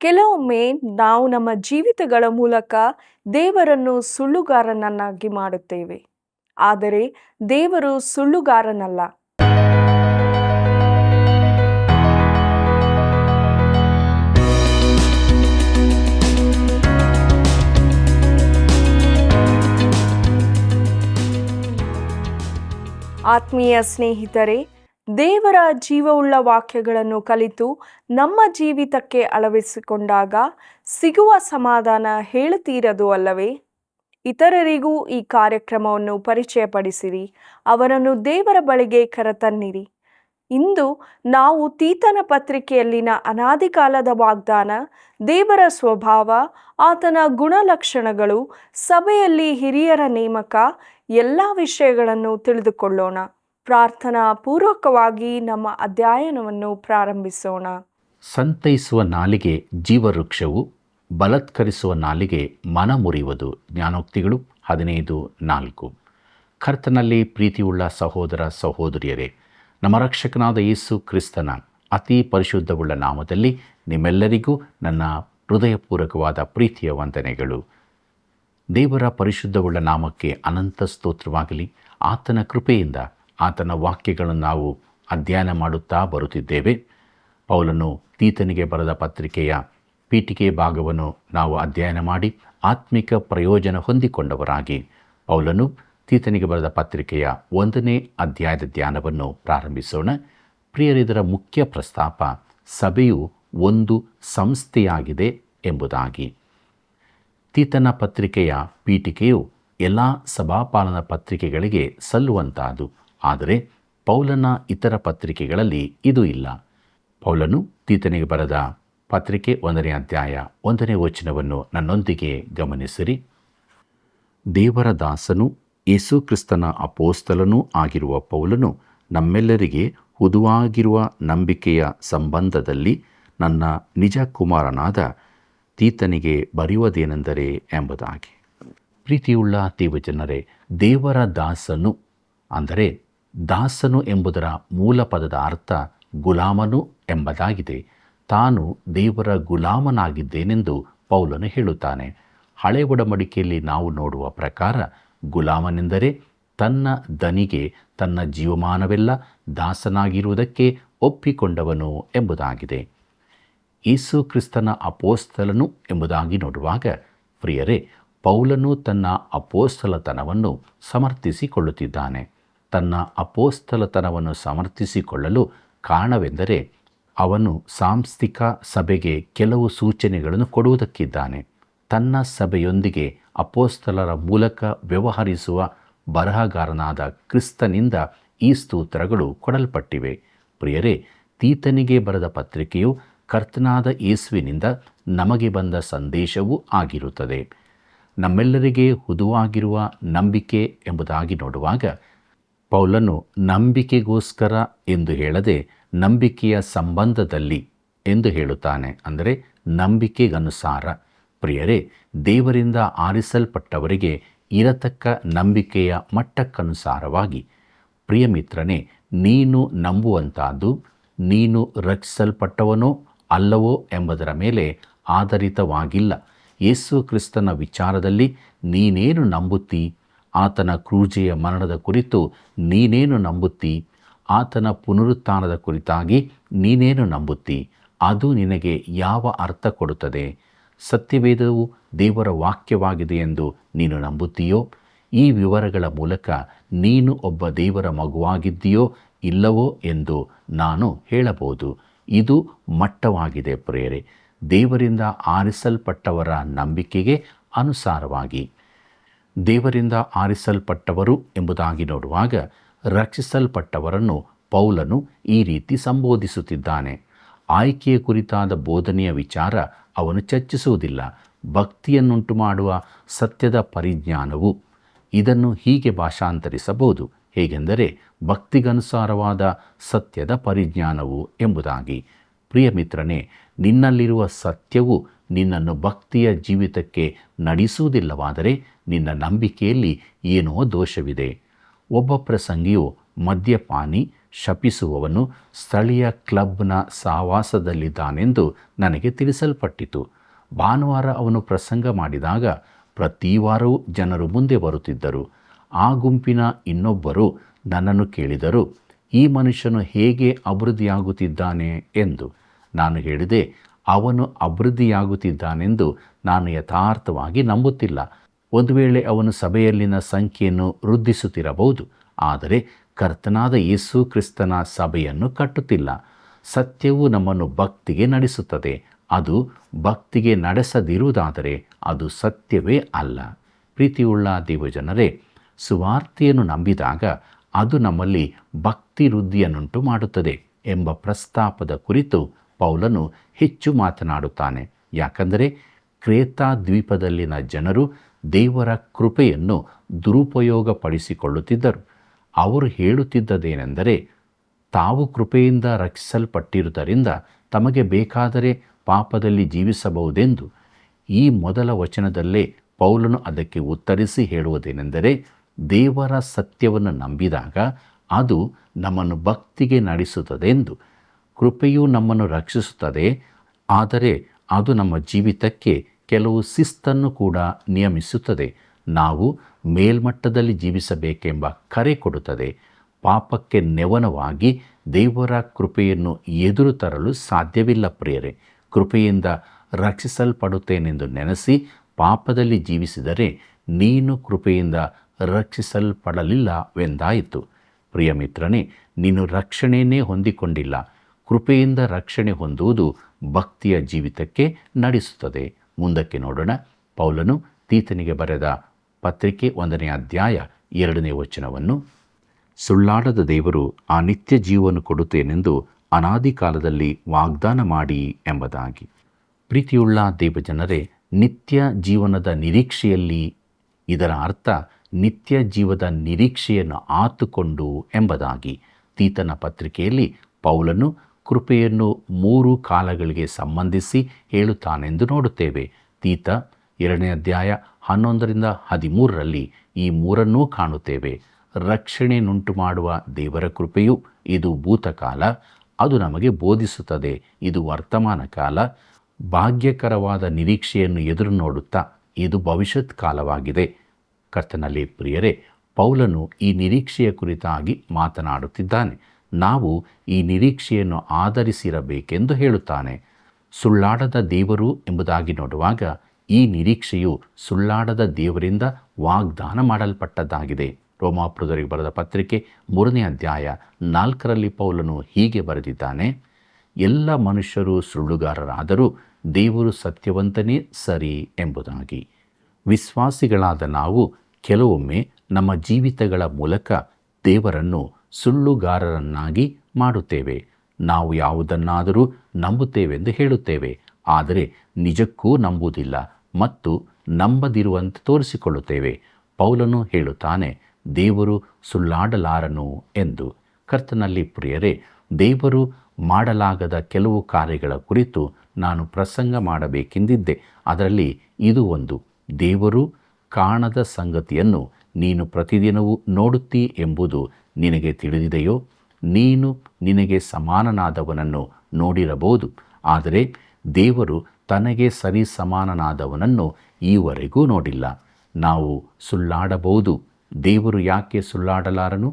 ಕೆಲವೊಮ್ಮೆ ನಾವು ನಮ್ಮ ಜೀವಿತಗಳ ಮೂಲಕ ದೇವರನ್ನು ಸುಳ್ಳುಗಾರನನ್ನಾಗಿ ಮಾಡುತ್ತೇವೆ. ಆದರೆ ದೇವರು ಸುಳ್ಳುಗಾರನಲ್ಲ. ಆತ್ಮೀಯ ಸ್ನೇಹಿತರೆ, ದೇವರ ಜೀವವುಳ್ಳ ವಾಕ್ಯಗಳನ್ನು ಕಲಿತು ನಮ್ಮ ಜೀವಿತಕ್ಕೆ ಅಳವಡಿಸಿಕೊಂಡಾಗ ಸಿಗುವ ಸಮಾಧಾನ ಹೇಳುತ್ತೀರದು ಅಲ್ಲವೇ? ಇತರರಿಗೂ ಈ ಕಾರ್ಯಕ್ರಮವನ್ನು ಪರಿಚಯಪಡಿಸಿರಿ, ಅವರನ್ನು ದೇವರ ಬಳಿಗೆ ಕರೆತನ್ನಿರಿ. ಇಂದು ನಾವು ತೀತನ ಪತ್ರಿಕೆಯಲ್ಲಿನ ಅನಾದಿಕಾಲದ ವಾಗ್ದಾನ, ದೇವರ ಸ್ವಭಾವ, ಆತನ ಗುಣಲಕ್ಷಣಗಳು, ಸಭೆಯಲ್ಲಿ ಹಿರಿಯರ ನೇಮಕ ಎಲ್ಲ ವಿಷಯಗಳನ್ನು ತಿಳಿದುಕೊಳ್ಳೋಣ. ಪ್ರಾರ್ಥನಾ ಪೂರ್ವಕವಾಗಿ ನಮ್ಮ ಅಧ್ಯಯನವನ್ನು ಪ್ರಾರಂಭಿಸೋಣ. ಸಂತೈಸುವ ನಾಲಿಗೆ ಜೀವವೃಕ್ಷವು, ಬಲತ್ಕರಿಸುವ ನಾಲಿಗೆ ಮನ ಮುರಿಯುವುದು. ಜ್ಞಾನೋಕ್ತಿಗಳು 15:4. ಕರ್ತನಲ್ಲಿ ಪ್ರೀತಿಯುಳ್ಳ ಸಹೋದರ ಸಹೋದರಿಯರೇ, ನಮ್ಮ ರಕ್ಷಕನಾದ ಯೇಸು ಕ್ರಿಸ್ತನ ಅತಿ ಪರಿಶುದ್ಧವುಳ್ಳ ನಾಮದಲ್ಲಿ ನಿಮ್ಮೆಲ್ಲರಿಗೂ ನನ್ನ ಹೃದಯಪೂರ್ವಕವಾದ ಪ್ರೀತಿಯ ವಂದನೆಗಳು. ದೇವರ ಪರಿಶುದ್ಧವುಳ್ಳ ನಾಮಕ್ಕೆ ಅನಂತ ಸ್ತೋತ್ರವಾಗಲಿ. ಆತನ ಕೃಪೆಯಿಂದ ಆತನ ವಾಕ್ಯಗಳನ್ನು ನಾವು ಅಧ್ಯಯನ ಮಾಡುತ್ತಾ ಬರುತ್ತಿದ್ದೇವೆ. ಪೌಲನು ತೀತನಿಗೆ ಬರೆದ ಪತ್ರಿಕೆಯ ಪೀಠಿಕೆ ಭಾಗವನ್ನು ನಾವು ಅಧ್ಯಯನ ಮಾಡಿ ಆತ್ಮಿಕ ಪ್ರಯೋಜನ ಹೊಂದಿಕೊಂಡವರಾಗಿ ಪೌಲನು ತೀತನಿಗೆ ಬರೆದ ಪತ್ರಿಕೆಯ 1ನೇ ಅಧ್ಯಾಯದ ಧ್ಯಾನವನ್ನು ಪ್ರಾರಂಭಿಸೋಣ. ಪ್ರಿಯರಿದರ ಮುಖ್ಯ ಪ್ರಸ್ತಾಪ ಸಭೆಯು ಒಂದು ಸಂಸ್ಥೆಯಾಗಿದೆ ಎಂಬುದಾಗಿ. ತೀತನ ಪತ್ರಿಕೆಯ ಪೀಠಿಕೆಯು ಎಲ್ಲ ಸಭಾಪಾಲನ ಪತ್ರಿಕೆಗಳಿಗೆ ಸಲ್ಲುವಂತಾದು. ಆದರೆ ಪೌಲನ ಇತರ ಪತ್ರಿಕೆಗಳಲ್ಲಿ ಇದು ಇಲ್ಲ. ಪೌಲನು ತೀತನಿಗೆ ಬರೆದ ಪತ್ರಿಕೆ 1ನೇ ಅಧ್ಯಾಯ 1ನೇ ವಚನವನ್ನು ನನ್ನೊಂದಿಗೆ ಗಮನಿಸಿರಿ. ದೇವರ ದಾಸನು ಯೇಸು ಕ್ರಿಸ್ತನ ಅಪೋಸ್ತಲನೂ ಆಗಿರುವ ಪೌಲನು ನಮ್ಮೆಲ್ಲರಿಗೆ ಹುದುವಾಗಿರುವ ನಂಬಿಕೆಯ ಸಂಬಂಧದಲ್ಲಿ ನನ್ನ ನಿಜ ಕುಮಾರನಾದ ತೀತನಿಗೆ ಬರೆಯುವುದೇನೆಂದರೆ ಎಂಬುದಾಗಿ. ಪ್ರೀತಿಯುಳ್ಳ ದೇವಜನರೇ, ದೇವರ ದಾಸನು ಅಂದರೆ ದಾಸನು ಎಂಬುದರ ಮೂಲ ಪದದ ಅರ್ಥ ಗುಲಾಮನು ಎಂಬುದಾಗಿದೆ. ತಾನು ದೇವರ ಗುಲಾಮನಾಗಿದ್ದೇನೆಂದು ಪೌಲನು ಹೇಳುತ್ತಾನೆ. ಹಳೆ ಒಡಂಬಡಿಕೆಯಲ್ಲಿ ನಾವು ನೋಡುವ ಪ್ರಕಾರ ಗುಲಾಮನೆಂದರೆ ತನ್ನ ದನಿಗೆ ತನ್ನ ಜೀವಮಾನವೆಲ್ಲ ದಾಸನಾಗಿರುವುದಕ್ಕೆ ಒಪ್ಪಿಕೊಂಡವನು ಎಂಬುದಾಗಿದೆ. ಯೇಸು ಕ್ರಿಸ್ತನ ಅಪೋಸ್ತಲನು ಎಂಬುದಾಗಿ ನೋಡುವಾಗ ಪ್ರಿಯರೇ, ಪೌಲನು ತನ್ನ ಅಪೋಸ್ತಲತನವನ್ನು ಸಮರ್ಥಿಸಿಕೊಳ್ಳುತ್ತಿದ್ದಾನೆ. ತನ್ನ ಅಪೋಸ್ತಲತನವನ್ನು ಸಮರ್ಥಿಸಿಕೊಳ್ಳಲು ಕಾರಣವೆಂದರೆ ಅವನು ಸಾಂಸ್ಥಿಕ ಸಭೆಗೆ ಕೆಲವು ಸೂಚನೆಗಳನ್ನು ಕೊಡುವುದಕ್ಕಿದ್ದಾನೆ. ತನ್ನ ಸಭೆಯೊಂದಿಗೆ ಅಪೋಸ್ತಲರ ಮೂಲಕ ವ್ಯವಹರಿಸುವ ಬರಹಗಾರನಾದ ಕ್ರಿಸ್ತನಿಂದ ಈ ಸ್ತೋತ್ರಗಳು ಕೊಡಲ್ಪಟ್ಟಿವೆ. ಪ್ರಿಯರೇ, ತೀತನಿಗೆ ಬರೆದ ಪತ್ರಿಕೆಯು ಕರ್ತನಾದ ಯೇಸುವಿನಿಂದ ನಮಗೆ ಬಂದ ಸಂದೇಶವೂ ಆಗಿರುತ್ತದೆ. ನಮ್ಮೆಲ್ಲರಿಗೆ ಹುದುವಾಗಿರುವ ನಂಬಿಕೆ ಎಂಬುದಾಗಿ ನೋಡುವಾಗ ಪೌಲನು ನಂಬಿಕೆಗೋಸ್ಕರ ಎಂದು ಹೇಳದೆ ನಂಬಿಕೆಯ ಸಂಬಂಧದಲ್ಲಿ ಎಂದು ಹೇಳುತ್ತಾನೆ. ಅಂದರೆ ನಂಬಿಕೆಗನುಸಾರ. ಪ್ರಿಯರೇ, ದೇವರಿಂದ ಆರಿಸಲ್ಪಟ್ಟವರಿಗೆ ಇರತಕ್ಕ ನಂಬಿಕೆಯ ಮಟ್ಟಕ್ಕನುಸಾರವಾಗಿ. ಪ್ರಿಯಮಿತ್ರನೇ, ನೀನು ನಂಬುವಂತಾದ್ದು ನೀನು ರಕ್ಷಿಸಲ್ಪಟ್ಟವನೋ ಅಲ್ಲವೋ ಎಂಬುದರ ಮೇಲೆ ಆಧಾರಿತವಾಗಿಲ್ಲ. ಯೇಸು ಕ್ರಿಸ್ತನ ವಿಚಾರದಲ್ಲಿ ನೀನೇನು ನಂಬುತ್ತೀ? ಆತನ ಕ್ರೂಜೆಯ ಮರಣದ ಕುರಿತು ನೀನೇನು ನಂಬುತ್ತೀ? ಆತನ ಪುನರುತ್ಥಾನದ ಕುರಿತಾಗಿ ನೀನೇನು ನಂಬುತ್ತೀ? ಅದು ನಿನಗೆ ಯಾವ ಅರ್ಥ ಕೊಡುತ್ತದೆ? ಸತ್ಯವೇದವು ದೇವರ ವಾಕ್ಯವಾಗಿದೆ ಎಂದು ನೀನು ನಂಬುತ್ತೀಯೋ? ಈ ವಿವರಗಳ ಮೂಲಕ ನೀನು ಒಬ್ಬ ದೇವರ ಮಗುವಾಗಿದ್ದೀಯೋ ಇಲ್ಲವೋ ಎಂದು ನಾನು ಹೇಳಬಹುದು. ಇದು ಮಟ್ಟವಾಗಿದೆ ಪ್ರಿಯರೇ, ದೇವರಿಂದ ಆರಿಸಲ್ಪಟ್ಟವರ ನಂಬಿಕೆಗೆ ಅನುಸಾರವಾಗಿ. ದೇವರಿಂದ ಆರಿಸಲ್ಪಟ್ಟವರು ಎಂಬುದಾಗಿ ನೋಡುವಾಗ ರಕ್ಷಿಸಲ್ಪಟ್ಟವರನ್ನು ಪೌಲನು ಈ ರೀತಿ ಸಂಬೋಧಿಸುತ್ತಿದ್ದಾನೆ. ಆಯ್ಕೆಯ ಕುರಿತಾದ ಬೋಧನೆಯ ವಿಚಾರ ಅವನು ಚರ್ಚಿಸುವುದಿಲ್ಲ. ಭಕ್ತಿಯನ್ನುಂಟು ಮಾಡುವ ಸತ್ಯದ ಪರಿಜ್ಞಾನವು. ಇದನ್ನು ಹೀಗೆ ಭಾಷಾಂತರಿಸಬಹುದು. ಹೇಗೆಂದರೆ ಭಕ್ತಿಗನುಸಾರವಾದ ಸತ್ಯದ ಪರಿಜ್ಞಾನವು ಎಂಬುದಾಗಿ. ಪ್ರಿಯ ಮಿತ್ರನೇ, ನಿನ್ನಲ್ಲಿರುವ ಸತ್ಯವು ನಿನ್ನನ್ನು ಭಕ್ತಿಯ ಜೀವಿತಕ್ಕೆ ನಡೆಸುವುದಿಲ್ಲವಾದರೆ ನಿನ್ನ ನಂಬಿಕೆಯಲ್ಲಿ ಏನೋ ದೋಷವಿದೆ. ಒಬ್ಬ ಪ್ರಸಂಗಿಯು ಮದ್ಯಪಾನಿ ಶಪಿಸುವವನು ಸ್ಥಳೀಯ ಕ್ಲಬ್ನ ಸಹವಾಸದಲ್ಲಿದ್ದಾನೆಂದು ನನಗೆ ತಿಳಿಸಲ್ಪಟ್ಟಿತು. ಭಾನುವಾರ ಅವನು ಪ್ರಸಂಗ ಮಾಡಿದಾಗ ಪ್ರತಿ ವಾರವೂ ಜನರು ಮುಂದೆ ಬರುತ್ತಿದ್ದರು. ಆ ಗುಂಪಿನ ಇನ್ನೊಬ್ಬರು ನನ್ನನ್ನು ಕೇಳಿದರು, ಈ ಮನುಷ್ಯನು ಹೇಗೆ ಅಭಿವೃದ್ಧಿಯಾಗುತ್ತಿದ್ದಾನೆ ಎಂದು. ನಾನು ಹೇಳಿದೆ, ಅವನು ಅಭಿವೃದ್ಧಿಯಾಗುತ್ತಿದ್ದಾನೆಂದು ನಾನು ಯಥಾರ್ಥವಾಗಿ ನಂಬುತ್ತಿಲ್ಲ. ಒಂದು ವೇಳೆ ಅವನು ಸಭೆಯಲ್ಲಿನ ಸಂಖ್ಯೆಯನ್ನು ವೃದ್ಧಿಸುತ್ತಿರಬಹುದು, ಆದರೆ ಕರ್ತನಾದ ಯೇಸು ಕ್ರಿಸ್ತನ ಸಭೆಯನ್ನು ಕಟ್ಟುತ್ತಿಲ್ಲ. ಸತ್ಯವು ನಮ್ಮನ್ನು ಭಕ್ತಿಗೆ ನಡೆಸುತ್ತದೆ. ಅದು ಭಕ್ತಿಗೆ ನಡೆಸದಿರುವುದಾದರೆ ಅದು ಸತ್ಯವೇ ಅಲ್ಲ. ಪ್ರೀತಿಯುಳ್ಳ ದೇವಜನರೇ, ಸುವಾರ್ತೆಯನ್ನು ನಂಬಿದಾಗ ಅದು ನಮ್ಮಲ್ಲಿ ಭಕ್ತಿ ವೃದ್ಧಿಯನ್ನುಂಟು ಮಾಡುತ್ತದೆ ಎಂಬ ಪ್ರಸ್ತಾಪದ ಕುರಿತು ಪೌಲನು ಹೆಚ್ಚು ಮಾತನಾಡುತ್ತಾನೆ. ಯಾಕಂದರೆ ಕ್ರೇತಾ ದ್ವೀಪದಲ್ಲಿನ ಜನರು ದೇವರ ಕೃಪೆಯನ್ನು ದುರುಪಯೋಗಪಡಿಸಿಕೊಳ್ಳುತ್ತಿದ್ದರು. ಅವರು ಹೇಳುತ್ತಿದ್ದದೇನೆಂದರೆ, ತಾವು ಕೃಪೆಯಿಂದ ರಕ್ಷಿಸಲ್ಪಟ್ಟಿರುವುದರಿಂದ ತಮಗೆ ಬೇಕಾದರೆ ಪಾಪದಲ್ಲಿ ಜೀವಿಸಬಹುದೆಂದು. ಈ ಮೊದಲ ವಚನದಲ್ಲೇ ಪೌಲನು ಅದಕ್ಕೆ ಉತ್ತರಿಸಿ ಹೇಳುವುದೇನೆಂದರೆ, ದೇವರ ಸತ್ಯವನ್ನು ನಂಬಿದಾಗ ಅದು ನಮ್ಮನ್ನು ಭಕ್ತಿಗೆ ನಡೆಸುತ್ತದೆಂದು. ಕೃಪೆಯು ನಮ್ಮನ್ನು ರಕ್ಷಿಸುತ್ತದೆ, ಆದರೆ ಅದು ನಮ್ಮ ಜೀವಿತಕ್ಕೆ ಕೆಲವು ಶಿಸ್ತನ್ನು ಕೂಡ ನಿಯಮಿಸುತ್ತದೆ. ನಾವು ಮೇಲ್ಮಟ್ಟದಲ್ಲಿ ಜೀವಿಸಬೇಕೆಂಬ ಕರೆ ಕೊಡುತ್ತದೆ. ಪಾಪಕ್ಕೆ ನೆವನವಾಗಿ ದೇವರ ಕೃಪೆಯನ್ನು ಎದುರು ತರಲು ಸಾಧ್ಯವಿಲ್ಲ ಪ್ರಿಯರೇ. ಕೃಪೆಯಿಂದ ರಕ್ಷಿಸಲ್ಪಡುತ್ತೇನೆಂದು ಪಾಪದಲ್ಲಿ ಜೀವಿಸಿದರೆ ನೀನು ಕೃಪೆಯಿಂದ ರಕ್ಷಿಸಲ್ಪಡಲಿಲ್ಲವೆಂದಾಯಿತು. ಪ್ರಿಯ ಮಿತ್ರನೇ, ನೀನು ರಕ್ಷಣೆಯನ್ನೇ ಹೊಂದಿಕೊಂಡಿಲ್ಲ. ಕೃಪೆಯಿಂದ ರಕ್ಷಣೆ ಹೊಂದುವುದು ಭಕ್ತಿಯ ಜೀವಿತಕ್ಕೆ ನಡೆಸುತ್ತದೆ. ಮುಂದಕ್ಕೆ ನೋಡೋಣ. ಪೌಲನು ತೀತನಿಗೆ ಬರೆದ ಪತ್ರಿಕೆ 1ನೇ ಅಧ್ಯಾಯ 2ನೇ ವಚನವನ್ನು, ಸುಳ್ಳಾಡದ ದೇವರು ಆ ನಿತ್ಯ ಜೀವವನ್ನು ಕೊಡುತ್ತೇನೆಂದು ಅನಾದಿ ಕಾಲದಲ್ಲಿ ವಾಗ್ದಾನ ಮಾಡಿ ಎಂಬುದಾಗಿ. ಪ್ರೀತಿಯುಳ್ಳ ದೇವಜನರೇ, ನಿತ್ಯ ಜೀವನದ ನಿರೀಕ್ಷೆಯಲ್ಲಿ, ಇದರ ಅರ್ಥ ನಿತ್ಯ ಜೀವದ ನಿರೀಕ್ಷೆಯನ್ನು ಆತುಕೊಂಡು ಎಂಬುದಾಗಿ. ತೀತನ ಪತ್ರಿಕೆಯಲ್ಲಿ ಪೌಲನು ಕೃಪೆಯನ್ನು 3 ಕಾಲಗಳಿಗೆ ಸಂಬಂಧಿಸಿ ಹೇಳುತ್ತಾನೆಂದು ನೋಡುತ್ತೇವೆ. ತೀತ 2ನೇ ಅಧ್ಯಾಯ 11ರಿಂದ 13ರಲ್ಲಿ ಈ 3 ಕಾಣುತ್ತೇವೆ. ರಕ್ಷಣೆಯನ್ನುಂಟು ಮಾಡುವ ದೇವರ ಕೃಪೆಯು ಇದು ಭೂತಕಾಲ, ಅದು ನಮಗೆ ಬೋಧಿಸುತ್ತದೆ. ಇದು ವರ್ತಮಾನ ಕಾಲ. ಭಾಗ್ಯಕರವಾದ ನಿರೀಕ್ಷೆಯನ್ನು ಎದುರು ನೋಡುತ್ತಾ ಇದು ಭವಿಷ್ಯತ್ ಕಾಲವಾಗಿದೆ. ಕರ್ತನಲ್ಲಿ ಪ್ರಿಯರೇ, ಪೌಲನು ಈ ನಿರೀಕ್ಷೆಯ ಕುರಿತಾಗಿ ಮಾತನಾಡುತ್ತಿದ್ದಾನೆ. ನಾವು ಈ ನಿರೀಕ್ಷೆಯನ್ನು ಆಧರಿಸಿರಬೇಕೆಂದು ಹೇಳುತ್ತಾನೆ. ಸುಳ್ಳಾಡದ ದೇವರು ಎಂಬುದಾಗಿ ನೋಡುವಾಗ ಈ ನಿರೀಕ್ಷೆಯು ಸುಳ್ಳಾಡದ ದೇವರಿಂದ ವಾಗ್ದಾನ ಮಾಡಲ್ಪಟ್ಟದ್ದಾಗಿದೆ. ರೋಮಾಪುರದವರಿಗೆ ಬರೆದ ಪತ್ರಿಕೆ 3ನೇ ಅಧ್ಯಾಯ 4ರಲ್ಲಿ ಪೌಲನು ಹೀಗೆ ಬರೆದಿದ್ದಾನೆ, ಎಲ್ಲ ಮನುಷ್ಯರು ಸುಳ್ಳುಗಾರರಾದರೂ ದೇವರು ಸತ್ಯವಂತನೇ ಸರಿ ಎಂಬುದಾಗಿ. ವಿಶ್ವಾಸಿಗಳಾದ ನಾವು ಕೆಲವೊಮ್ಮೆ ನಮ್ಮ ಜೀವಿತಗಳ ಮೂಲಕ ದೇವರನ್ನು ಸುಳ್ಳುಗಾರರನ್ನಾಗಿ ಮಾಡುತ್ತೇವೆ. ನಾವು ಯಾವುದನ್ನಾದರೂ ನಂಬುತ್ತೇವೆಂದು ಹೇಳುತ್ತೇವೆ, ಆದರೆ ನಿಜಕ್ಕೂ ನಂಬುವುದಿಲ್ಲ ಮತ್ತು ನಂಬದಿರುವಂತೆ ತೋರಿಸಿಕೊಳ್ಳುತ್ತೇವೆ. ಪೌಲನು ಹೇಳುತ್ತಾನೆ, ದೇವರು ಸುಳ್ಳಾಡಲಾರನು ಎಂದು. ಕರ್ತನಲ್ಲಿ ಪ್ರಿಯರೇ, ದೇವರು ಮಾಡಲಾಗದ ಕೆಲವು ಕಾರ್ಯಗಳ ಕುರಿತು ನಾನು ಪ್ರಸಂಗ ಮಾಡಬೇಕೆಂದಿದ್ದೆ. ಅದರಲ್ಲಿ ಇದು ಒಂದು. ದೇವರು ಕಾಣದ ಸಂಗತಿಯನ್ನು ನೀನು ಪ್ರತಿದಿನವೂ ನೋಡುತ್ತೀ ಎಂಬುದು ನಿನಗೆ ತಿಳಿದಿದೆಯೋ? ನೀನು ನಿನಗೆ ಸಮಾನನಾದವನನ್ನು ನೋಡಿರಬಹುದು, ಆದರೆ ದೇವರು ತನಗೆ ಸರಿ ಸಮಾನನಾದವನನ್ನು ಈವರೆಗೂ ನೋಡಿಲ್ಲ. ನಾವು ಸುಳ್ಳಾಡಬಹುದು, ದೇವರು ಯಾಕೆ ಸುಳ್ಳಾಡಲಾರನು?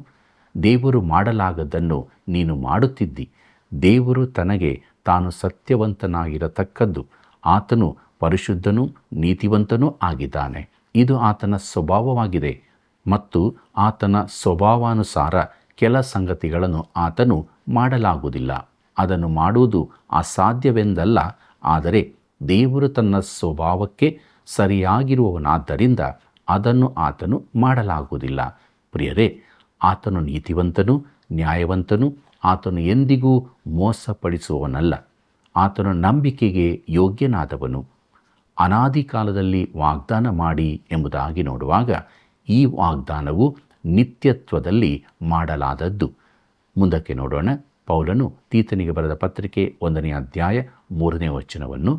ದೇವರು ಮಾಡಲಾಗದನ್ನು ನೀನು ಮಾಡುತ್ತಿದ್ದಿ. ದೇವರು ತನಗೆ ತಾನು ಸತ್ಯವಂತನಾಗಿರತಕ್ಕದ್ದು. ಆತನು ಪರಿಶುದ್ಧನೂ ನೀತಿವಂತನೂ ಆಗಿದ್ದಾನೆ. ಇದು ಆತನ ಸ್ವಭಾವವಾಗಿದೆ ಮತ್ತು ಆತನ ಸ್ವಭಾವಾನುಸಾರ ಕೆಲ ಸಂಗತಿಗಳನ್ನು ಆತನು ಮಾಡಲಾಗುವುದಿಲ್ಲ. ಅದನ್ನು ಮಾಡುವುದು ಅಸಾಧ್ಯವೆಂದಲ್ಲ, ಆದರೆ ದೇವರು ತನ್ನ ಸ್ವಭಾವಕ್ಕೆ ಸರಿಯಾಗಿರುವವನಾದ್ದರಿಂದ ಅದನ್ನು ಆತನು ಮಾಡಲಾಗುವುದಿಲ್ಲ. ಪ್ರಿಯರೇ, ಆತನು ನೀತಿವಂತನು, ನ್ಯಾಯವಂತನು. ಆತನು ಎಂದಿಗೂ ಮೋಸಪಡಿಸುವವನಲ್ಲ. ಆತನು ನಂಬಿಕೆಗೆ ಯೋಗ್ಯನಾದವನು. ಅನಾದಿ ಕಾಲದಲ್ಲಿ ವಾಗ್ದಾನ ಮಾಡಿ ಎಂಬುದಾಗಿ ನೋಡುವಾಗ ಈ ವಾಗ್ದಾನವು ನಿತ್ಯತ್ವದಲ್ಲಿ ಮಾಡಲಾದದ್ದು. ಮುಂದಕ್ಕೆ ನೋಡೋಣ. ಪೌಲನು ತೀತನಿಗೆ ಬರೆದ ಪತ್ರಿಕೆ 1ನೇ ಅಧ್ಯಾಯ 3ನೇ ವಚನವನ್ನು,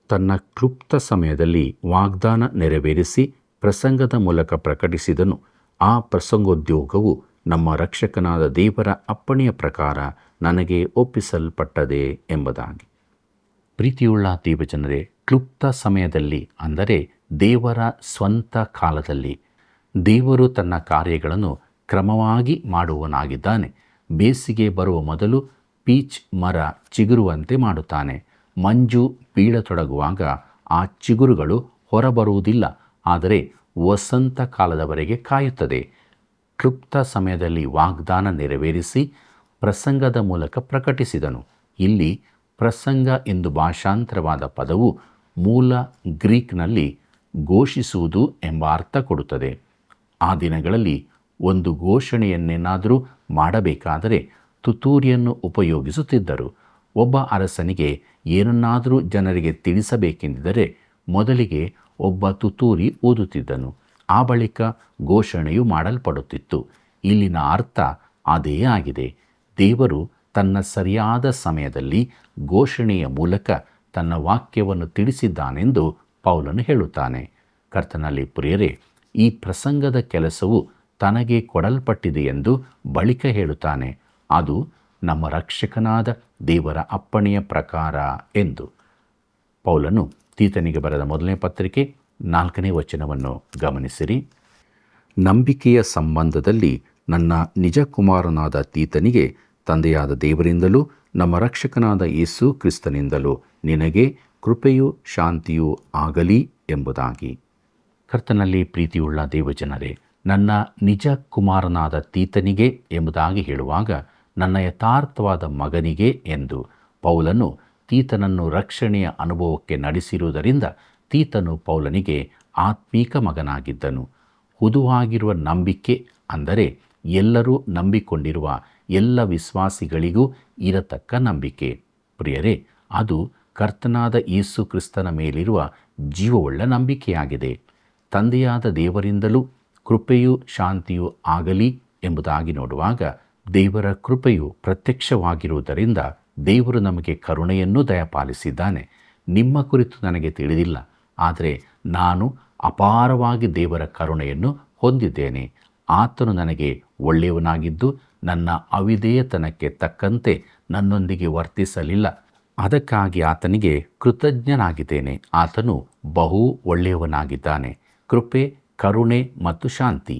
ತನ್ನ ಕ್ಲುಪ್ತ ಸಮಯದಲ್ಲಿ ವಾಗ್ದಾನ ನೆರವೇರಿಸಿ ಪ್ರಸಂಗದ ಮೂಲಕ ಪ್ರಕಟಿಸಿದನು. ಆ ಪ್ರಸಂಗೋದ್ಯೋಗವು ನಮ್ಮ ರಕ್ಷಕನಾದ ದೇವರ ಅಪ್ಪಣೆಯ ಪ್ರಕಾರ ನನಗೆ ಒಪ್ಪಿಸಲ್ಪಟ್ಟದೆ ಎಂಬುದಾಗಿ. ಪ್ರೀತಿಯುಳ್ಳ ದೇವಜನರೇ, ಕ್ಲುಪ್ತ ಸಮಯದಲ್ಲಿ, ಅಂದರೆ ದೇವರ ಸ್ವಂತ ಕಾಲದಲ್ಲಿ ದೇವರು ತನ್ನ ಕಾರ್ಯಗಳನ್ನು ಕ್ರಮವಾಗಿ ಮಾಡುವವನಾಗಿದ್ದಾನೆ. ಬೇಸಿಗೆ ಬರುವ ಮೊದಲು ಪೀಚ್ ಮರ ಚಿಗುರುವಂತೆ ಮಾಡುತ್ತಾನೆ. ಮಂಜು ಬೀಳತೊಡಗುವಾಗ ಆ ಚಿಗುರುಗಳು ಹೊರಬರುವುದಿಲ್ಲ, ಆದರೆ ವಸಂತ ಕಾಲದವರೆಗೆ ಕಾಯುತ್ತದೆ. ಕ್ಲುಪ್ತ ಸಮಯದಲ್ಲಿ ವಾಗ್ದಾನ ನೆರವೇರಿಸಿ ಪ್ರಸಂಗದ ಮೂಲಕ ಪ್ರಕಟಿಸಿದನು. ಇಲ್ಲಿ ಪ್ರಸಂಗ ಎಂದು ಭಾಷಾಂತರವಾದ ಪದವು ಮೂಲ ಗ್ರೀಕ್ನಲ್ಲಿ ಘೋಷಿಸುವುದು ಎಂಬ ಅರ್ಥ ಕೊಡುತ್ತದೆ. ಆ ದಿನಗಳಲ್ಲಿ ಒಂದು ಘೋಷಣೆಯನ್ನೇನಾದರೂ ಮಾಡಬೇಕಾದರೆ ತುತ್ತೂರಿಯನ್ನು ಉಪಯೋಗಿಸುತ್ತಿದ್ದರು. ಒಬ್ಬ ಅರಸನಿಗೆ ಏನನ್ನಾದರೂ ಜನರಿಗೆ ತಿಳಿಸಬೇಕೆಂದಿದ್ದರೆ ಮೊದಲಿಗೆ ಒಬ್ಬ ತುತ್ತೂರಿ ಊದುತ್ತಿದ್ದನು. ಆ ಬಳಿಕ ಘೋಷಣೆಯು ಮಾಡಲ್ಪಡುತ್ತಿತ್ತು. ಇಲ್ಲಿನ ಅರ್ಥ ಅದೇ ಆಗಿದೆ. ದೇವರು ತನ್ನ ಸರಿಯಾದ ಸಮಯದಲ್ಲಿ ಘೋಷಣೆಯ ಮೂಲಕ ತನ್ನ ವಾಕ್ಯವನ್ನು ತಿಳಿಸಿದ್ದಾನೆಂದು ಪೌಲನು ಹೇಳುತ್ತಾನೆ. ಕರ್ತನಲ್ಲಿ ಪ್ರಿಯರೇ, ಈ ಪ್ರಸಂಗದ ಕೆಲಸವು ತನಗೆ ಕೊಡಲ್ಪಟ್ಟಿದೆ ಎಂದು ಬಳಿಕ ಹೇಳುತ್ತಾನೆ. ಅದು ನಮ್ಮ ರಕ್ಷಕನಾದ ದೇವರ ಅಪ್ಪಣೆಯ ಪ್ರಕಾರ ಎಂದು. ಪೌಲನು ತೀತನಿಗೆ ಬರೆದ ಮೊದಲನೇ ಪತ್ರಿಕೆ 4ನೇ ವಚನವನ್ನು ಗಮನಿಸಿರಿ. ನಂಬಿಕೆಯ ಸಂಬಂಧದಲ್ಲಿ ನನ್ನ ನಿಜ ಕುಮಾರನಾದ ತೀತನಿಗೆ ತಂದೆಯಾದ ದೇವರಿಂದಲೂ ನಮ್ಮ ರಕ್ಷಕನಾದ ಯೇಸು ಕ್ರಿಸ್ತನಿಂದಲೂ ನಿನಗೆ ಕೃಪೆಯೂ ಶಾಂತಿಯೂ ಆಗಲಿ ಎಂಬುದಾಗಿ. ಕರ್ತನಲ್ಲಿ ಪ್ರೀತಿಯುಳ್ಳ ದೇವಜನರೇ, ನನ್ನ ನಿಜ ಕುಮಾರನಾದ ತೀತನಿಗೆ ಎಂಬುದಾಗಿ ಹೇಳುವಾಗ ನನ್ನ ಯಥಾರ್ಥವಾದ ಮಗನಿಗೆ ಎಂದು ಪೌಲನು ತೀತನನ್ನು ರಕ್ಷಣೆಯ ಅನುಭವಕ್ಕೆ ನಡೆಸಿರುವುದರಿಂದ ತೀತನು ಪೌಲನಿಗೆ ಆತ್ಮೀಕ ಮಗನಾಗಿದ್ದನು. ಹುದುವಾಗಿರುವ ನಂಬಿಕೆ ಅಂದರೆ ಎಲ್ಲರೂ ನಂಬಿಕೊಂಡಿರುವ ಎಲ್ಲ ವಿಶ್ವಾಸಿಗಳಿಗೂ ಇರತಕ್ಕ ನಂಬಿಕೆ. ಪ್ರಿಯರೇ, ಅದು ಕರ್ತನಾದ ಯೇಸು ಕ್ರಿಸ್ತನ ಮೇಲಿರುವ ಜೀವವುಳ್ಳ ನಂಬಿಕೆಯಾಗಿದೆ. ತಂದೆಯಾದ ದೇವರಿಂದಲೂ ಕೃಪೆಯೂ ಶಾಂತಿಯೂ ಆಗಲಿ ಎಂಬುದಾಗಿ ನೋಡುವಾಗ ದೇವರ ಕೃಪೆಯು ಪ್ರತ್ಯಕ್ಷವಾಗಿರುವುದರಿಂದ ದೇವರು ನಮಗೆ ಕರುಣೆಯನ್ನು ದಯಪಾಲಿಸಿದ್ದಾನೆ. ನಿಮ್ಮ ಕುರಿತು ನನಗೆ ತಿಳಿದಿಲ್ಲ, ಆದರೆ ನಾನು ಅಪಾರವಾಗಿ ದೇವರ ಕರುಣೆಯನ್ನು ಹೊಂದಿದ್ದೇನೆ. ಆತನು ನನಗೆ ಒಳ್ಳೆಯವನಾಗಿದ್ದು ನನ್ನ ಅವಿಧೇಯತನಕ್ಕೆ ತಕ್ಕಂತೆ ನನ್ನೊಂದಿಗೆ ವರ್ತಿಸಲಿಲ್ಲ. ಅದಕ್ಕಾಗಿ ಆತನಿಗೆ ಕೃತಜ್ಞನಾಗಿದ್ದೇನೆ. ಆತನು ಬಹು ಒಳ್ಳೆಯವನಾಗಿದ್ದಾನೆ. ಕೃಪೆ, ಕರುಣೆ ಮತ್ತು ಶಾಂತಿ.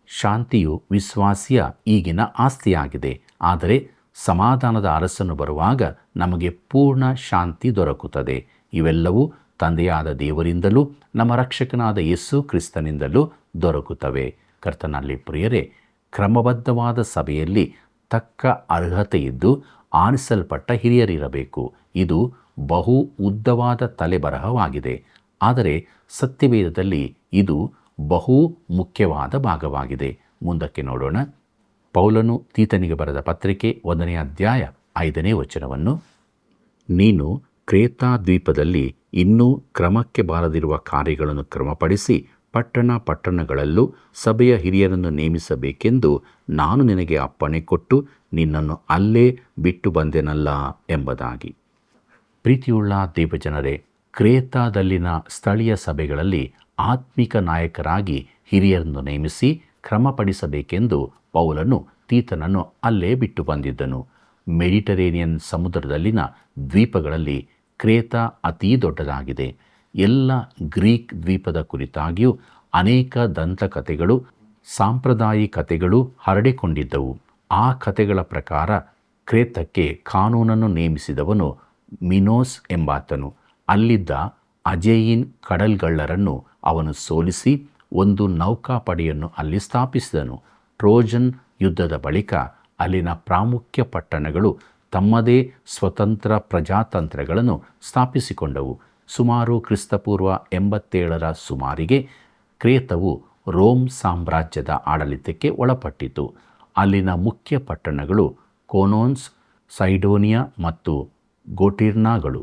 ಶಾಂತಿಯು ವಿಶ್ವಾಸಿಯ ಈಗಿನ ಆಸ್ತಿಯಾಗಿದೆ. ಆದರೆ ಸಮಾಧಾನದ ಅರಸನು ಬರುವಾಗ ನಮಗೆ ಪೂರ್ಣ ಶಾಂತಿ ದೊರಕುತ್ತದೆ. ಇವೆಲ್ಲವೂ ತಂದೆಯಾದ ದೇವರಿಂದಲೂ ನಮ್ಮ ರಕ್ಷಕನಾದ ಯೇಸು ಕ್ರಿಸ್ತನಿಂದಲೂ ದೊರಕುತ್ತವೆ. ಕರ್ತನಲ್ಲಿ ಪ್ರಿಯರೇ, ಕ್ರಮಬದ್ಧವಾದ ಸಭೆಯಲ್ಲಿ ತಕ್ಕ ಅರ್ಹತೆಯಿದ್ದು ಆರಿಸಲ್ಪಟ್ಟ ಹಿರಿಯರಿರಬೇಕು. ಇದು ಬಹು ಉದ್ದವಾದ ತಲೆಬರಹವಾಗಿದೆ, ಆದರೆ ಸತ್ಯವೇದದಲ್ಲಿ ಇದು ಬಹು ಮುಖ್ಯವಾದ ಭಾಗವಾಗಿದೆ. ಮುಂದಕ್ಕೆ ನೋಡೋಣ. ಪೌಲನು ತೀತನಿಗೆ ಬರೆದ ಪತ್ರಿಕೆ 1ನೇ ಅಧ್ಯಾಯ 5ನೇ ವಚನವನ್ನು, ನೀನು ಕ್ರೇತಾ ದ್ವೀಪದಲ್ಲಿ ಇನ್ನೂ ಕ್ರಮಕ್ಕೆ ಬಾರದಿರುವ ಕಾರ್ಯಗಳನ್ನು ಕ್ರಮಪಡಿಸಿ ಪಟ್ಟಣಗಳಲ್ಲೂ ಸಭೆಯ ಹಿರಿಯರನ್ನು ನೇಮಿಸಬೇಕೆಂದು ನಾನು ನಿನಗೆ ಅಪ್ಪಣೆ ಕೊಟ್ಟು ನಿನ್ನನ್ನು ಅಲ್ಲೇ ಬಿಟ್ಟು ಬಂದೆನಲ್ಲ ಎಂಬುದಾಗಿ. ಪ್ರೀತಿಯುಳ್ಳ ದೇವಜನರೇ, ಕ್ರೇತಾದಲ್ಲಿನ ಸ್ಥಳೀಯ ಸಭೆಗಳಲ್ಲಿ ಆತ್ಮಿಕ ನಾಯಕರಾಗಿ ಹಿರಿಯರನ್ನು ನೇಮಿಸಿ ಕ್ರಮಪಡಿಸಬೇಕೆಂದು ಪೌಲನು ತೀತನನ್ನು ಅಲ್ಲೇ ಬಿಟ್ಟು ಬಂದಿದ್ದನು. ಮೆಡಿಟರೇನಿಯನ್ ಸಮುದ್ರದಲ್ಲಿನ ದ್ವೀಪಗಳಲ್ಲಿ ಕ್ರೇತಾ ಅತೀ ದೊಡ್ಡದಾಗಿದೆ. ಎಲ್ಲ ಗ್ರೀಕ್ ದ್ವೀಪದ ಕುರಿತಾಗಿಯೂ ಅನೇಕ ದಂತಕಥೆಗಳು, ಸಾಂಪ್ರದಾಯಿಕತೆಗಳು ಹರಡಿಕೊಂಡಿದ್ದವು. ಆ ಕಥೆಗಳ ಪ್ರಕಾರ ಕ್ರೇತಕ್ಕೆ ಕಾನೂನನ್ನು ನೇಮಿಸಿದವನು ಮಿನೋಸ್ ಎಂಬಾತನು. ಅಲ್ಲಿದ್ದ ಅಜೇಯಿನ್ ಕಡಲ್ಗಳ್ಳರನ್ನು ಅವನು ಸೋಲಿಸಿ ಒಂದು ನೌಕಾಪಡೆಯನ್ನು ಅಲ್ಲಿ ಸ್ಥಾಪಿಸಿದನು. ಟ್ರೋಜನ್ ಯುದ್ಧದ ಬಳಿಕ ಅಲ್ಲಿನ ಪ್ರಾಮುಖ್ಯ ಪಟ್ಟಣಗಳು ತಮ್ಮದೇ ಸ್ವತಂತ್ರ ಪ್ರಜಾತಂತ್ರಗಳನ್ನು ಸ್ಥಾಪಿಸಿಕೊಂಡವು. ಸುಮಾರು ಕ್ರಿಸ್ತಪೂರ್ವ 87ರ ಸುಮಾರಿಗೆ ಕ್ರೇತವು ರೋಮ್ ಸಾಮ್ರಾಜ್ಯದ ಆಡಳಿತಕ್ಕೆ ಒಳಪಟ್ಟಿತು. ಅಲ್ಲಿನ ಮುಖ್ಯ ಪಟ್ಟಣಗಳು ಕೋನೋನ್ಸ್, ಸೈಡೋನಿಯಾ ಮತ್ತು ಗೋಟಿರ್ನಾಗಳು.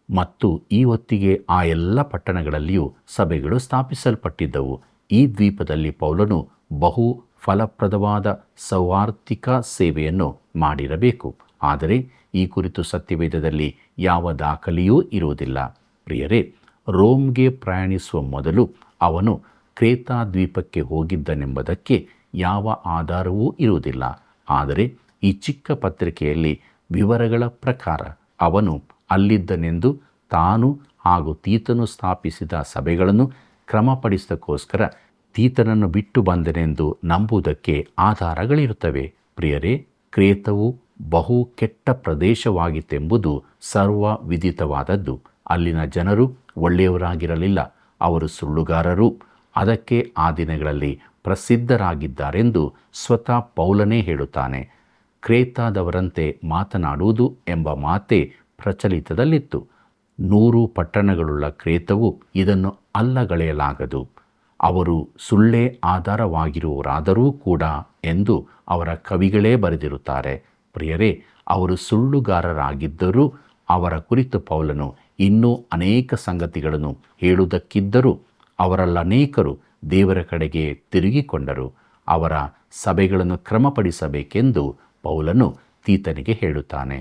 ಮತ್ತು ಈ ಹೊತ್ತಿಗೆ ಆ ಎಲ್ಲ ಪಟ್ಟಣಗಳಲ್ಲಿಯೂ ಸಭೆಗಳು ಸ್ಥಾಪಿಸಲ್ಪಟ್ಟಿದ್ದವು. ಈ ದ್ವೀಪದಲ್ಲಿ ಪೌಲನು ಬಹು ಫಲಪ್ರದವಾದ ಸೌಹಾರ್ದಿಕ ಸೇವೆಯನ್ನು ಮಾಡಿರಬೇಕು. ಆದರೆ ಈ ಕುರಿತು ಸತ್ಯವೇದದಲ್ಲಿ ಯಾವ ದಾಖಲೆಯೂ ಇರುವುದಿಲ್ಲ. ಪ್ರಿಯರೇ, ರೋಮ್ಗೆ ಪ್ರಯಾಣಿಸುವ ಮೊದಲು ಅವನು ಕ್ರೇತಾ ದ್ವೀಪಕ್ಕೆ ಹೋಗಿದ್ದನೆಂಬುದಕ್ಕೆ ಯಾವ ಆಧಾರವೂ ಇರುವುದಿಲ್ಲ. ಆದರೆ ಈ ಚಿಕ್ಕ ಪತ್ರಿಕೆಯಲ್ಲಿ ವಿವರಗಳ ಪ್ರಕಾರ ಅವನು ಅಲ್ಲಿದ್ದನೆಂದು ತಾನು ಹಾಗೂ ತೀತನು ಸ್ಥಾಪಿಸಿದ ಸಭೆಗಳನ್ನು ಕ್ರಮಪಡಿಸೋದಕ್ಕೋಸ್ಕರ ತೀತನನ್ನು ಬಿಟ್ಟು ಬಂದನೆಂದು ನಂಬುವುದಕ್ಕೆ ಆಧಾರಗಳಿರುತ್ತವೆ. ಪ್ರಿಯರೇ, ಕ್ರೇತವು ಬಹು ಕೆಟ್ಟ ಪ್ರದೇಶವಾಗಿತ್ತೆಂಬುದು ಸರ್ವವಿದಿತವಾದದ್ದು. ಅಲ್ಲಿನ ಜನರು ಒಳ್ಳೆಯವರಾಗಿರಲಿಲ್ಲ, ಅವರು ಸುಳ್ಳುಗಾರರು. ಅದಕ್ಕೆ ಆ ದಿನಗಳಲ್ಲಿ ಪ್ರಸಿದ್ಧರಾಗಿದ್ದಾರೆಂದು ಸ್ವತಃ ಪೌಲನೇ ಹೇಳುತ್ತಾನೆ. ಕ್ರೇತಾದವರಂತೆ ಮಾತನಾಡುವುದು ಎಂಬ ಮಾತೇ ಪ್ರಚಲಿತದಲ್ಲಿತ್ತು. 100 ಪಟ್ಟಣಗಳುಳ್ಳ ಕ್ರೇತವು ಇದನ್ನು ಅಲ್ಲಗಳೆಯಲಾಗದು. ಅವರು ಸುಳ್ಳೇ ಆಧಾರವಾಗಿರುವರಾದರೂ ಕೂಡ ಎಂದು ಅವರ ಕವಿಗಳೇ ಬರೆದಿರುತ್ತಾರೆ. ಪ್ರಿಯರೇ, ಅವರು ಸುಳ್ಳುಗಾರರಾಗಿದ್ದರೂ ಅವರ ಕುರಿತು ಪೌಲನು ಇನ್ನೂ ಅನೇಕ ಸಂಗತಿಗಳನ್ನು ಹೇಳುವುದಕ್ಕಿದ್ದರೂ ಅವರಲ್ಲನೇಕರು ದೇವರ ಕಡೆಗೆ ತಿರುಗಿಕೊಂಡರು. ಅವರ ಸಭೆಗಳನ್ನು ಕ್ರಮಪಡಿಸಬೇಕೆಂದು ಪೌಲನು ತೀತನಿಗೆ ಹೇಳುತ್ತಾನೆ.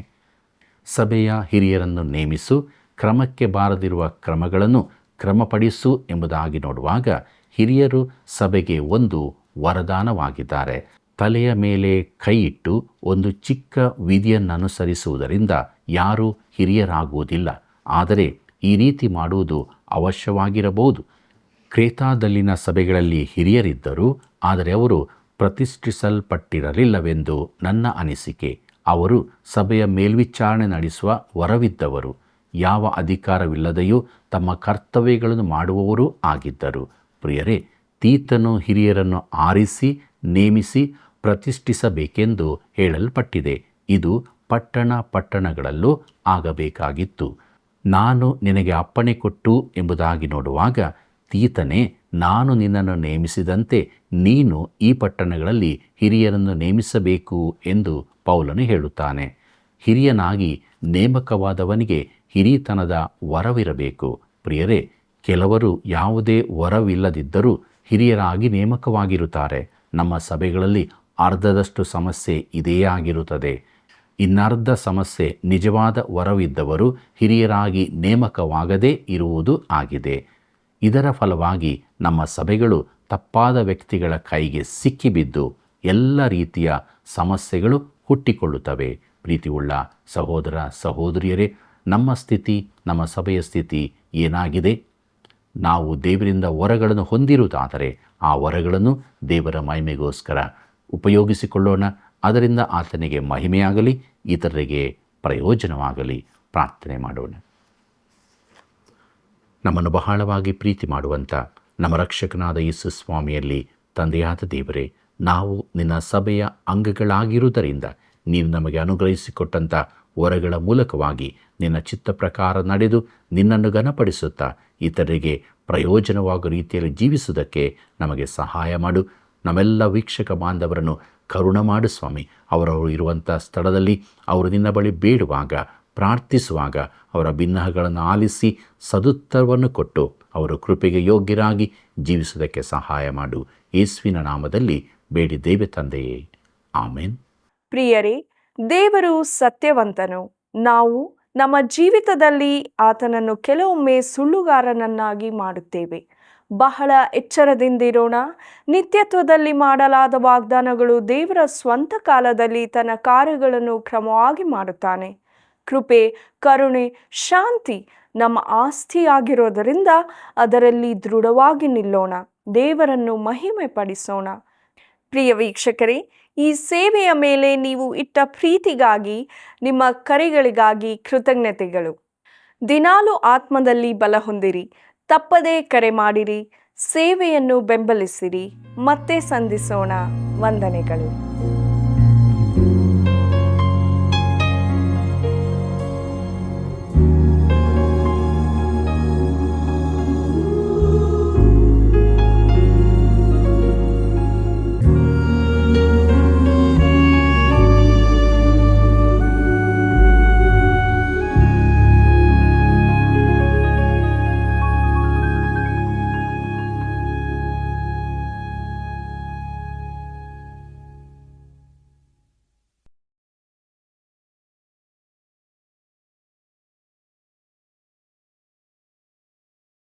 ಸಭೆಯ ಹಿರಿಯರನ್ನು ನೇಮಿಸು, ಕ್ರಮಕ್ಕೆ ಬಾರದಿರುವ ಕ್ರಮಗಳನ್ನು ಕ್ರಮಪಡಿಸು ಎಂಬುದಾಗಿ ನೋಡುವಾಗ ಹಿರಿಯರು ಸಭೆಗೆ ಒಂದು ವರದಾನವಾಗಿದ್ದಾರೆ. ತಲೆಯ ಮೇಲೆ ಕೈ ಇಟ್ಟು ಒಂದು ಚಿಕ್ಕ ವಿಧಿಯನ್ನನುಸರಿಸುವುದರಿಂದ ಯಾರೂ ಹಿರಿಯರಾಗುವುದಿಲ್ಲ. ಆದರೆ ಈ ರೀತಿ ಮಾಡುವುದು ಅವಶ್ಯವಾಗಿರಬಹುದು. ಕ್ರೇತಾದಲ್ಲಿನ ಸಭೆಗಳಲ್ಲಿ ಹಿರಿಯರಿದ್ದರು, ಆದರೆ ಅವರು ಪ್ರತಿಷ್ಠಿಸಲ್ಪಟ್ಟಿರಲಿಲ್ಲವೆಂದು ನನ್ನ ಅನಿಸಿಕೆ. ಅವರು ಸಭೆಯ ಮೇಲ್ವಿಚಾರಣೆ ನಡೆಸುವ ವರವಿದ್ದವರು, ಯಾವ ಅಧಿಕಾರವಿಲ್ಲದೆಯೂ ತಮ್ಮ ಕರ್ತವ್ಯಗಳನ್ನು ಮಾಡುವವರೂ ಆಗಿದ್ದರು. ಪ್ರಿಯರೇ, ತೀತನು ಹಿರಿಯರನ್ನು ಆರಿಸಿ ನೇಮಿಸಿ ಪ್ರತಿಷ್ಠಿಸಬೇಕೆಂದು ಹೇಳಲ್ಪಟ್ಟಿದೆ. ಇದು ಪಟ್ಟಣಗಳಲ್ಲೂ ಆಗಬೇಕಾಗಿತ್ತು. ನಾನು ನಿನಗೆ ಅಪ್ಪಣೆ ಕೊಟ್ಟು ಎಂಬುದಾಗಿ ನೋಡುವಾಗ, ತೀತನೇ, ನಾನು ನಿನ್ನನ್ನು ನೇಮಿಸಿದಂತೆ ನೀನು ಈ ಪಟ್ಟಣಗಳಲ್ಲಿ ಹಿರಿಯರನ್ನು ನೇಮಿಸಬೇಕು ಎಂದು ಪೌಲನು ಹೇಳುತ್ತಾನೆ. ಹಿರಿಯನಾಗಿ ನೇಮಕವಾದವನಿಗೆ ಹಿರಿತನದ ವರವಿರಬೇಕು. ಪ್ರಿಯರೇ, ಕೆಲವರು ಯಾವುದೇ ವರವಿಲ್ಲದಿದ್ದರೂ ಹಿರಿಯರಾಗಿ ನೇಮಕವಾಗಿರುತ್ತಾರೆ. ನಮ್ಮ ಸಭೆಗಳಲ್ಲಿ ಅರ್ಧದಷ್ಟು ಸಮಸ್ಯೆ ಇದೇ ಆಗಿರುತ್ತದೆ. ಇನ್ನರ್ಧ ಸಮಸ್ಯೆ ನಿಜವಾದ ವರವಿದ್ದವರು ಹಿರಿಯರಾಗಿ ನೇಮಕವಾಗದೇ ಇರುವುದು ಆಗಿದೆ. ಇದರ ಫಲವಾಗಿ ನಮ್ಮ ಸಭೆಗಳು ತಪ್ಪಾದ ವ್ಯಕ್ತಿಗಳ ಕೈಗೆ ಸಿಕ್ಕಿಬಿದ್ದು ಎಲ್ಲ ರೀತಿಯ ಸಮಸ್ಯೆಗಳು ಹುಟ್ಟಿಕೊಳ್ಳುತ್ತವೆ. ಪ್ರೀತಿಯುಳ್ಳ ಸಹೋದರ ಸಹೋದರಿಯರೇ, ನಮ್ಮ ಸ್ಥಿತಿ, ನಮ್ಮ ಸಭೆಯ ಸ್ಥಿತಿ ಏನಾಗಿದೆ? ನಾವು ದೇವರಿಂದ ವರಗಳನ್ನು ಹೊಂದಿರುವುದಾದರೆ ಆ ವರಗಳನ್ನು ದೇವರ ಮಹಿಮೆಗೋಸ್ಕರ ಉಪಯೋಗಿಸಿಕೊಳ್ಳೋಣ. ಅದರಿಂದ ಆತನಿಗೆ ಮಹಿಮೆಯಾಗಲಿ, ಇತರರಿಗೆ ಪ್ರಯೋಜನವಾಗಲಿ. ಪ್ರಾರ್ಥನೆ ಮಾಡೋಣ. ನಮ್ಮನ್ನು ಬಹಳವಾಗಿ ಪ್ರೀತಿ ಮಾಡುವಂಥ ನಮ್ಮ ರಕ್ಷಕನಾದ ಯೇಸು ಸ್ವಾಮಿಯಲ್ಲಿ ತಂದೆಯಾದ ದೇವರೇ, ನಾವು ನಿನ್ನ ಸಭೆಯ ಅಂಗಗಳಾಗಿರುವುದರಿಂದ ನೀನು ನಮಗೆ ಅನುಗ್ರಹಿಸಿಕೊಟ್ಟಂಥ ವರಗಳ ಮೂಲಕವಾಗಿ ನಿನ್ನ ಚಿತ್ತ ಪ್ರಕಾರ ನಡೆದು ನಿನ್ನನ್ನು ಘನಪಡಿಸುತ್ತಾ ಇತರರಿಗೆ ಪ್ರಯೋಜನವಾಗುವ ರೀತಿಯಲ್ಲಿ ಜೀವಿಸುವುದಕ್ಕೆ ನಮಗೆ ಸಹಾಯ ಮಾಡು. ನಮ್ಮೆಲ್ಲ ವೀಕ್ಷಕ ಬಾಂಧವರನ್ನು ಕರುಣ ಮಾಡು ಸ್ವಾಮಿ. ಅವರವರು ಇರುವಂಥ ಸ್ಥಳದಲ್ಲಿ ಅವರು ನಿನ್ನ ಬಳಿ ಬೇಡುವಾಗ, ಪ್ರಾರ್ಥಿಸುವಾಗ ಅವರ ಬಿನ್ನಹಗಳನ್ನು ಆಲಿಸಿ ಸದುತ್ತರವನ್ನು ಕೊಟ್ಟು ಅವರು ಕೃಪೆಗೆ ಯೋಗ್ಯರಾಗಿ ಜೀವಿಸುವುದಕ್ಕೆ ಸಹಾಯ ಮಾಡು. ಯೇಸುವಿನ ನಾಮದಲ್ಲಿ ಬೇಡಿದ್ದೇವೆ ತಂದೆಯೇ, ಆಮೇನ್. ಪ್ರಿಯರೇ, ದೇವರು ಸತ್ಯವಂತನು. ನಾವು ನಮ್ಮ ಜೀವಿತದಲ್ಲಿ ಆತನನ್ನು ಕೆಲವೊಮ್ಮೆ ಸುಳ್ಳುಗಾರನನ್ನಾಗಿ ಮಾಡುತ್ತೇವೆ. ಬಹಳ ಎಚ್ಚರದಿಂದಿರೋಣ. ನಿತ್ಯತ್ವದಲ್ಲಿ ಮಾಡಲಾದ ವಾಗ್ದಾನಗಳು ದೇವರ ಸ್ವಂತ ಕಾಲದಲ್ಲಿ ತನ್ನ ಕಾರ್ಯಗಳನ್ನು ಕ್ರಮವಾಗಿ ಮಾಡುತ್ತಾನೆ. ಕೃಪೆ, ಕರುಣೆ, ಶಾಂತಿ ನಮ್ಮ ಆಸ್ತಿಯಾಗಿರೋದರಿಂದ ಅದರಲ್ಲಿ ದೃಢವಾಗಿ ನಿಲ್ಲೋಣ. ದೇವರನ್ನು ಮಹಿಮೆ ಪಡಿಸೋಣ. ಪ್ರಿಯ ವೀಕ್ಷಕರೇ, ಈ ಸೇವೆಯ ಮೇಲೆ ನೀವು ಇಟ್ಟ ಪ್ರೀತಿಗಾಗಿ, ನಿಮ್ಮ ಕರೆಗಳಿಗಾಗಿ ಕೃತಜ್ಞತೆಗಳು. ದಿನಾಲು ಆತ್ಮದಲ್ಲಿ ಬಲ ಹೊಂದಿರಿ. ತಪ್ಪದೇ ಕರೆ ಮಾಡಿರಿ. ಸೇವೆಯನ್ನು ಬೆಂಬಲಿಸಿರಿ. ಮತ್ತೆ ಸಂಧಿಸೋಣ. ವಂದನೆಗಳು.